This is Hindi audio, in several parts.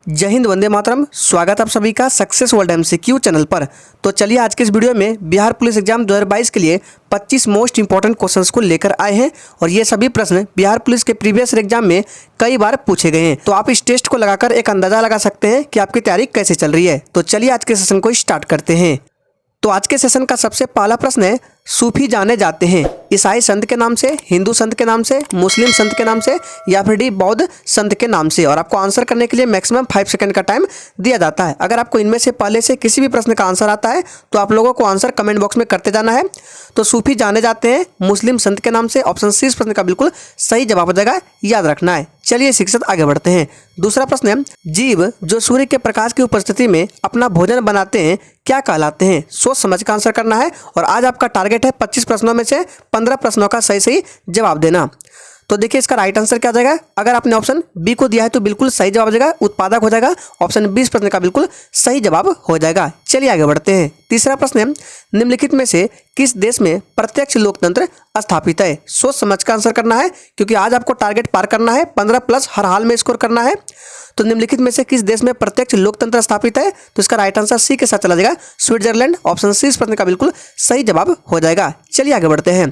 जय हिंद, वंदे मातरम। स्वागत आप सभी का सक्सेस वर्ल्ड एमसीक्यू चैनल पर। तो चलिए आज के इस वीडियो में बिहार पुलिस एग्जाम 2022 के लिए 25 मोस्ट इंपॉर्टेंट क्वेश्चंस को लेकर आए हैं और ये सभी प्रश्न बिहार पुलिस के प्रीवियस एग्जाम में कई बार पूछे गए हैं। तो आप इस टेस्ट को लगाकर एक अंदाजा लगा सकते हैं कि आपकी तैयारी कैसे चल रही है। तो चलिए आज के सेशन को स्टार्ट करते हैं। तो आज के सेशन का सबसे पहला प्रश्न है, सूफी जाने जाते हैं ईसाई संत के नाम से, हिंदू संत के नाम से, मुस्लिम संत के नाम से या फिर डी बौद्ध संत के नाम से। और आपको आंसर करने के लिए मैक्सिमम 5 सेकंड का टाइम दिया जाता है। अगर आपको इनमें से पहले से किसी भी प्रश्न का आंसर आता है तो आप लोगों को आंसर कमेंट बॉक्स में करते जाना है। तो सूफी जाने जाते हैं मुस्लिम संत के नाम से, ऑप्शन सी इस प्रश्न का बिल्कुल सही जवाब हो जाएगा, याद रखना है। चलिए इसी के साथ आगे बढ़ते हैं। दूसरा प्रश्न है, जीव जो सूर्य के प्रकाश की उपस्थिति में अपना भोजन बनाते हैं क्या कहलाते हैं? सोच समझ कर आंसर करना है और आज आपका टारगेट है 25 प्रश्नों में से 15 प्रश्नों का सही जवाब देना। तो देखिए इसका राइट आंसर क्या आ जाएगा। अगर आपने ऑप्शन बी को दिया है तो बिल्कुल सही जवाब हो जाएगा, उत्पादक हो जाएगा। ऑप्शन बी इस प्रश्न का बिल्कुल सही जवाब हो जाएगा। चलिए आगे बढ़ते हैं। तीसरा प्रश्न है, निम्नलिखित में से किस देश में प्रत्यक्ष लोकतंत्र स्थापित है? सोच समझ कर आंसर करना है क्योंकि आज आपको टारगेट पार करना है, 15 प्लस हर हाल में स्कोर करना है। तो निम्नलिखित में से किस देश में प्रत्यक्ष लोकतंत्र स्थापित है? तो इसका राइट आंसर सी के साथ चला जाएगा, स्विट्जरलैंड। ऑप्शन सी इस प्रश्न का बिल्कुल सही जवाब हो जाएगा। चलिए आगे बढ़ते हैं।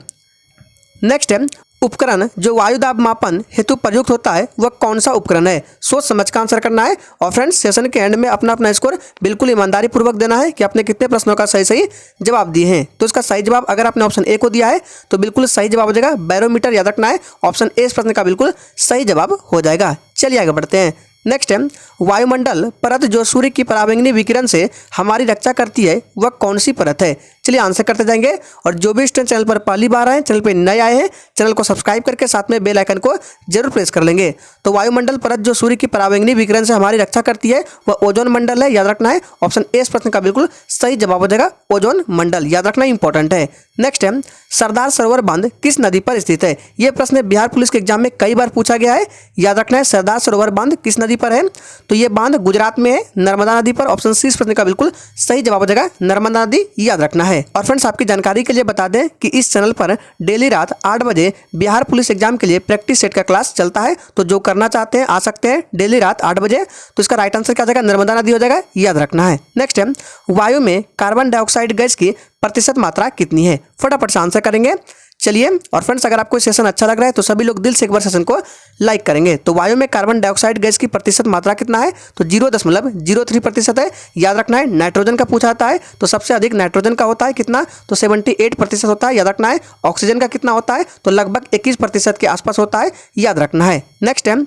नेक्स्ट है, उपकरण जो वायु दाब मापन हेतु प्रयुक्त होता है वह कौन सा उपकरण है? सोच समझ कर आंसर करना है और फ्रेंड्स सेशन के एंड में अपना अपना स्कोर बिल्कुल ईमानदारी पूर्वक देना है कि आपने कितने प्रश्नों का सही जवाब दिए हैं। तो इसका सही जवाब अगर आपने ऑप्शन ए को दिया है तो बिल्कुल सही जवाब हो जाएगा, बैरोमीटर, याद रखना है। ऑप्शन ए इस प्रश्न का बिल्कुल सही जवाब हो जाएगा। चलिए आगे बढ़ते हैं। नेक्स्ट है, वायुमंडल परत जो सूर्य की पराबैंगनी विकिरण से हमारी रक्षा करती है वह कौन सी परत है? चलिए आंसर करते जाएंगे। और जो भी स्टूडेंट चैनल पर पहली बार आए, चैनल पर नए आए हैं, चैनल को सब्सक्राइब करके साथ में बेल आइकन को जरूर प्रेस कर लेंगे। तो वायुमंडल परत जो सूर्य की पराबैंगनी विकिरण से हमारी रक्षा करती है वह ओजोन मंडल है, याद रखना है। ऑप्शन ए इस प्रश्न का बिल्कुल सही जवाब हो जाएगा, ओजोन मंडल, याद रखना इंपॉर्टेंट है। नेक्स्ट है, सरदार सरोवर बांध किस नदी पर स्थित है? यह प्रश्न बिहार पुलिस के एग्जाम में कई बार पूछा गया है, याद रखना है। सरदार सरोवर बांध किस नदी पर है? तो ये बांध गुजरात में है, नर्मदा नदी पर। ऑप्शन सी इस प्रश्न का बिल्कुल सही जवाब हो जाएगा, नर्मदा नदी, याद रखना है। और फ्रेंड्स आपकी जानकारी के लिए बता दें कि इस चैनल पर डेली रात 8 बजे बिहार पुलिस एग्जाम के लिए प्रैक्टिस सेट का क्लास चलता है। तो जो करना चाहते हैं आ सकते हैं डेली रात 8 बजे। तो इसका राइट आंसर क्या हो जाएगा, नर्मदा नदी हो जाएगा, याद रखना है। नेक्स्ट है, वायु में कार्बन डाइऑक्साइड गैस की प्रतिशत मात्रा कितनी है? फटाफट से आंसर करेंगे। चलिए, और फ्रेंड्स अगर आपको सेशन अच्छा लग रहा है तो सभी लोग दिल से एक बार सेशन को लाइक करेंगे। तो वायु में कार्बन डाइऑक्साइड गैस की प्रतिशत मात्रा कितना है? तो 0.03% है, याद रखना है। नाइट्रोजन का पूछा जाता है तो सबसे अधिक नाइट्रोजन का होता है कितना? तो 78% होता है, याद रखना है। ऑक्सीजन का कितना होता है? तो लगभग 21% के आसपास होता है, याद रखना है। नेक्स्ट है,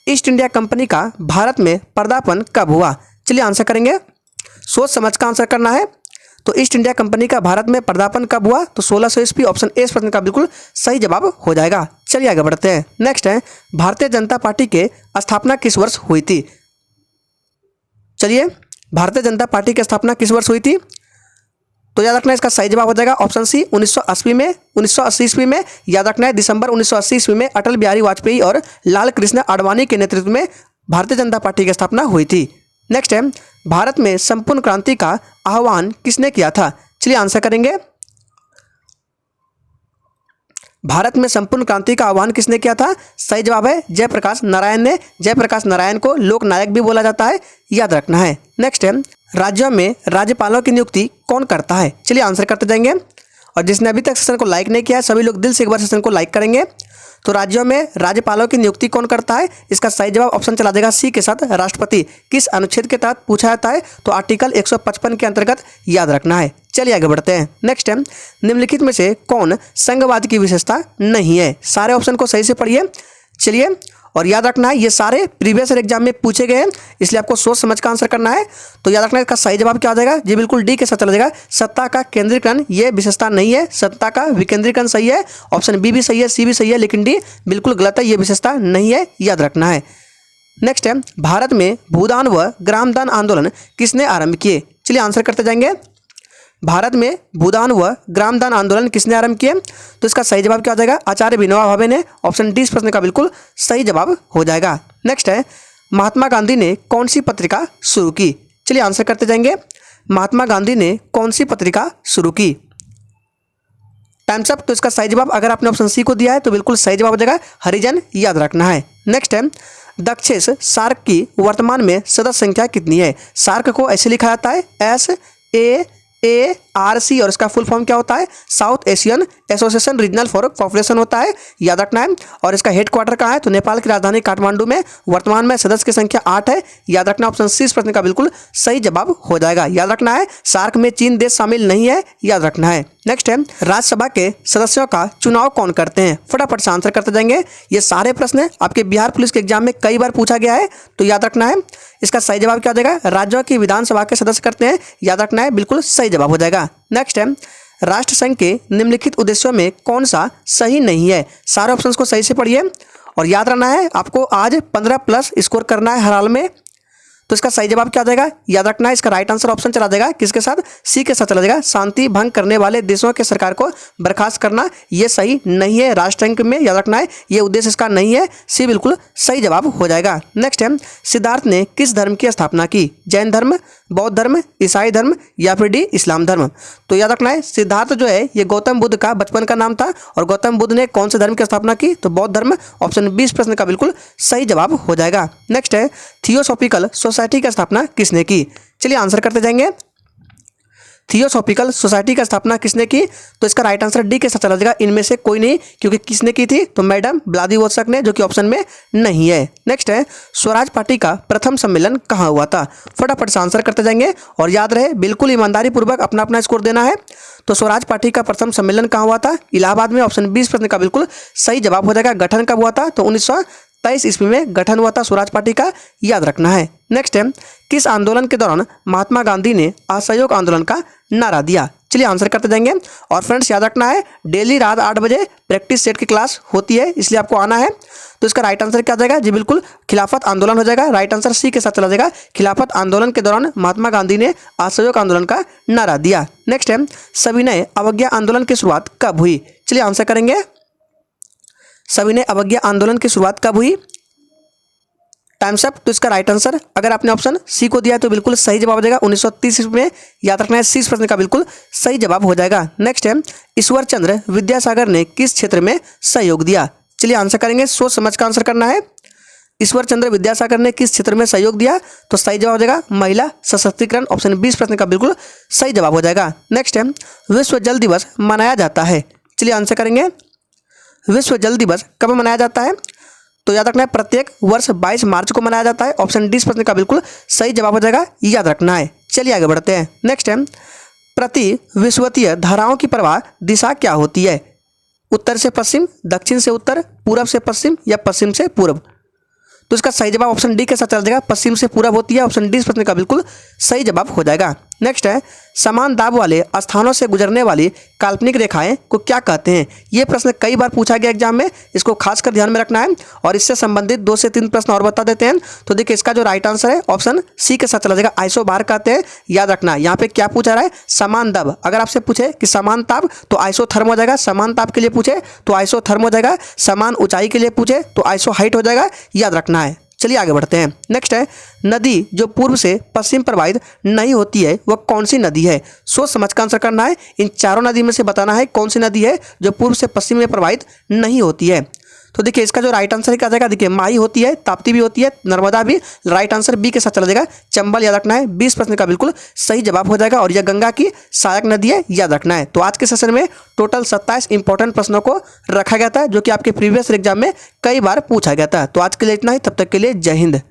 ईस्ट इंडिया कंपनी का भारत में पदार्पण कब हुआ? चलिए आंसर करेंगे, सोच समझ का आंसर करना है। तो ईस्ट इंडिया कंपनी का भारत में पदार्पण कब हुआ? तो 1600 ईस्वी। ऑप्शन ए इस प्रश्न का बिल्कुल सही जवाब हो जाएगा। चलिए आगे बढ़ते हैं। नेक्स्ट है, भारतीय जनता पार्टी के स्थापना किस वर्ष हुई थी? चलिए, भारतीय जनता पार्टी की स्थापना किस वर्ष हुई थी? तो याद रखना है इसका सही जवाब हो जाएगा, ऑप्शन सी 1980 में, 1980 ईस्वी में, याद रखना है। दिसंबर 1980 ईस्वी में अटल बिहारी वाजपेयी और लाल कृष्ण आडवाणी के नेतृत्व में भारतीय जनता पार्टी की स्थापना हुई थी। नेक्स्ट है, भारत में संपूर्ण क्रांति का आह्वान किसने किया था? चलिए आंसर करेंगे। भारत में संपूर्ण क्रांति का आह्वान किसने किया था? सही जवाब है जयप्रकाश नारायण ने। जयप्रकाश नारायण को लोक नायक भी बोला जाता है, याद रखना है। नेक्स्ट है, राज्यों में राज्यपालों की नियुक्ति कौन करता है? चलिए आंसर करते जाएंगे। और जिसने अभी तक सेशन को लाइक नहीं किया है सभी लोग दिल से एक बार सेशन को लाइक करेंगे। तो राज्यों में राज्यपालों की नियुक्ति कौन करता है? इसका सही जवाब ऑप्शन चला जाएगा सी के साथ, राष्ट्रपति। किस अनुच्छेद के तहत पूछा जाता है? तो आर्टिकल 155 के अंतर्गत, याद रखना है। चलिए आगे बढ़ते हैं। नेक्स्ट है, निम्नलिखित में से कौन संघवाद की विशेषता नहीं है? सारे ऑप्शन को सही से पढ़िए। चलिए, और याद रखना है ये सारे प्रीवियस एग्जाम में पूछे गए हैं, इसलिए आपको सोच समझ का आंसर करना है। तो याद रखना है इसका सही जवाब क्या हो जाएगा, जी बिल्कुल डी के साथ चला जाएगा, सत्ता का केंद्रीकरण ये विशेषता नहीं है, सत्ता का विकेंद्रीकरण सही है। ऑप्शन बी भी सही है, सी भी सही है, लेकिन डी बिल्कुल गलत है, ये विशेषता नहीं है, याद रखना है। नेक्स्ट है, भारत में भूदान व ग्रामदान आंदोलन किसने आरंभ किए? चलिए आंसर करते जाएंगे। भारत में भूदान व ग्रामदान आंदोलन किसने आरंभ किए? तो इसका सही जवाब क्या हो जाएगा, आचार्य विनोबा भावे ने। ऑप्शन डी इस प्रश्न का बिल्कुल सही जवाब हो जाएगा। नेक्स्ट है, महात्मा गांधी ने कौन सी पत्रिका शुरू की? चलिए आंसर करते जाएंगे। महात्मा गांधी ने कौन सी पत्रिका शुरू की? Times up. तो इसका सही जवाब अगर आपने ऑप्शन सी को दिया है तो बिल्कुल सही जवाब हो जाएगा, हरिजन, याद रखना है। नेक्स्ट है, दक्षिण सार्क की वर्तमान में सदस्य संख्या कितनी है? सार्क को ऐसे लिखा जाता है SAARC और इसका फुल फॉर्म क्या होता है? South Asian association regional for population होता है, याद रखना है। और इसका हेडक्वार्टर कहाँ है? तो नेपाल की राजधानी काठमांडू में। वर्तमान में सदस्य की संख्या 8 है, याद रखना। ऑप्शन सी इस प्रश्न का बिल्कुल सही जवाब हो जाएगा, याद रखना है। सार्क में चीन देश शामिल नहीं है, याद रखना है। नेक्स्ट है, राज्यसभा के सदस्यों का चुनाव कौन करते हैं? फटाफट से आंसर करते जाएंगे। ये सारे प्रश्न आपके बिहार पुलिस के एग्जाम में कई बार पूछा गया है, तो याद रखना है। इसका सही जवाब क्या हो जाएगा? राज्यों की विधानसभा के सदस्य करते हैं, याद रखना है, बिल्कुल सही जवाब हो जाएगा। नेक्स्ट है, राष्ट्रसंघ के निम्नलिखित उद्देश्यों में कौन सा सही नहीं है? सारे ऑप्शंस को सही से पढ़िए और याद रखना है। आपको आज 15+ स्कोर करना है हर हाल में। तो इसका सही जवाब क्या आ जाएगा? याद रखना है, इसका राइट आंसर ऑप्शन चला जाएगा किसके साथ? सी के साथ चला जाएगा। शांति भंग करने वाले देशों के सरकार को बर्खास्त करना, ये सही नहीं है राष्ट्रसंघ में, याद रखना है, ये उद्देश्य इसका नहीं है। सी बिल्कुल सही जवाब हो जाएगा। नेक्स्ट है, सिद्धार्थ ने किस धर्म की स्थापना की? जैन धर्म, बौद्ध धर्म, ईसाई धर्म या फिर डी इस्लाम धर्म? तो याद रखना है, सिद्धार्थ जो है ये गौतम बुद्ध का बचपन का नाम था और गौतम बुद्ध ने कौन से धर्म की स्थापना की? तो बौद्ध धर्म। ऑप्शन 20 प्रश्न का बिल्कुल सही जवाब हो जाएगा। नेक्स्ट है, थियोसॉफिकल सोसाइटी की स्थापना किसने की? चलिए आंसर करते जाएंगे। थियोसॉफिकल सोसाइटी की स्थापना किसने की? तो इसका राइट आंसर डी के साथ चला जाएगा, इनमें से कोई नहीं, क्योंकि किसने की थी? तो मैडम व्लादिवोत्सक ने, जो कि ऑप्शन में नहीं है। नेक्स्ट है, स्वराज पार्टी का प्रथम सम्मेलन कहाँ हुआ था? फटाफट से आंसर करते जाएंगे और याद रहे बिल्कुल ईमानदारी पूर्वक अपना अपना स्कोर देना है। तो स्वराज पार्टी का प्रथम सम्मेलन कहाँ हुआ था? इलाहाबाद में। ऑप्शन 20 प्रश्न का बिल्कुल सही जवाब हो जाएगा। गठन कब हुआ था? तो 1923 ईस्वी में गठन हुआ था स्वराज पार्टी का, याद रखना है। नेक्स्ट है, किस आंदोलन के दौरान महात्मा गांधी ने असहयोग आंदोलन का नारा दिया? चलिए आंसर करते जाएंगे। और फ्रेंड्स याद रखना है, डेली रात 8 बजे प्रैक्टिस सेट की क्लास होती है, इसलिए आपको आना है। तो इसका राइट आंसर क्या आ जाएगा? जी बिल्कुल खिलाफत आंदोलन हो जाएगा। राइट आंसर सी के साथ चला जाएगा। खिलाफत आंदोलन के दौरान महात्मा गांधी ने असहयोग आंदोलन का नारा दिया। नेक्स्ट है, सविनय अवज्ञा आंदोलन की शुरुआत कब हुई? चलिए आंसर करेंगे। सविनय अवज्ञा आंदोलन की शुरुआत कब हुई? Times up. तो इसका राइट आंसर, अगर आपने ऑप्शन सी को दिया है तो बिल्कुल सही जवाब हो जाएगा 1930 में, याद रखना है। 30 प्रश्न का बिल्कुल सही जवाब हो जाएगा। नेक्स्ट है, ईश्वर चंद्र विद्यासागर ने किस क्षेत्र में सहयोग दिया? चलिए आंसर करेंगे, सोच समझ का आंसर करना है। ईश्वर चंद्र विद्यासागर ने किस क्षेत्र में सहयोग दिया? तो सही जवाब हो जाएगा महिला सशक्तिकरण। ऑप्शन 20 प्रश्न का बिल्कुल सही जवाब हो जाएगा। नेक्स्ट है, विश्व जल दिवस मनाया जाता है? चलिए आंसर करेंगे, विश्व जल दिवस कब मनाया जाता है? तो याद रखना है, प्रत्येक वर्ष 22 मार्च को मनाया जाता है। ऑप्शन 20 प्रश्न का बिल्कुल सही जवाब हो जाएगा, याद रखना है। चलिए आगे बढ़ते हैं। नेक्स्ट है, प्रति विषुवतीय धाराओं की प्रवाह दिशा क्या होती है? उत्तर से पश्चिम, दक्षिण से उत्तर, पूरब से पश्चिम या पश्चिम से पूर्व? तो इसका सही जवाब ऑप्शन डी के साथ चल जाएगा, पश्चिम से पूरब होती है। ऑप्शन 20 प्रश्न का बिल्कुल सही जवाब हो जाएगा। नेक्स्ट है, समान दाब वाले स्थानों से गुजरने वाली काल्पनिक रेखाएं को क्या कहते हैं? ये प्रश्न कई बार पूछा गया एग्जाम में, इसको खासकर ध्यान में रखना है। और इससे संबंधित 2 से 3 प्रश्न और बता देते हैं। तो देखिए, इसका जो राइट आंसर है ऑप्शन सी के साथ चला जाएगा, आइसोबार कहते हैं, याद रखना। यहाँ पे क्या पूछा रहा है? समान दाब। अगर आपसे पूछे कि समान ताप तो आइसोथर्म हो जाएगा, समान ताप के लिए पूछे तो आइसोथर्म हो जाएगा, समान ऊंचाई के लिए पूछे तो आइसो हाइट हो जाएगा, याद रखना है। चलिए आगे बढ़ते हैं। नेक्स्ट है, नदी जो पूर्व से पश्चिम प्रवाहित नहीं होती है वह कौन सी नदी है? सोच समझ का आंसर करना है। इन चारों नदी में से बताना है कौन सी नदी है जो पूर्व से पश्चिम में प्रवाहित नहीं होती है। तो देखिए, इसका जो राइट आंसर क्या आ जाएगा? देखिए, माही होती है, ताप्ती भी होती है, नर्मदा भी। राइट आंसर बी के साथ चला जाएगा, चंबल, याद रखना है। 20 प्रश्न का बिल्कुल सही जवाब हो जाएगा। और यह गंगा की सहायक नदी है, याद रखना है। तो आज के सेशन में टोटल 27 इंपॉर्टेंट प्रश्नों को रखा गया था, जो कि आपके प्रीवियस एग्जाम में कई बार पूछा गया था। तो आज के लिए इतना ही, तब तक के लिए जय हिंद।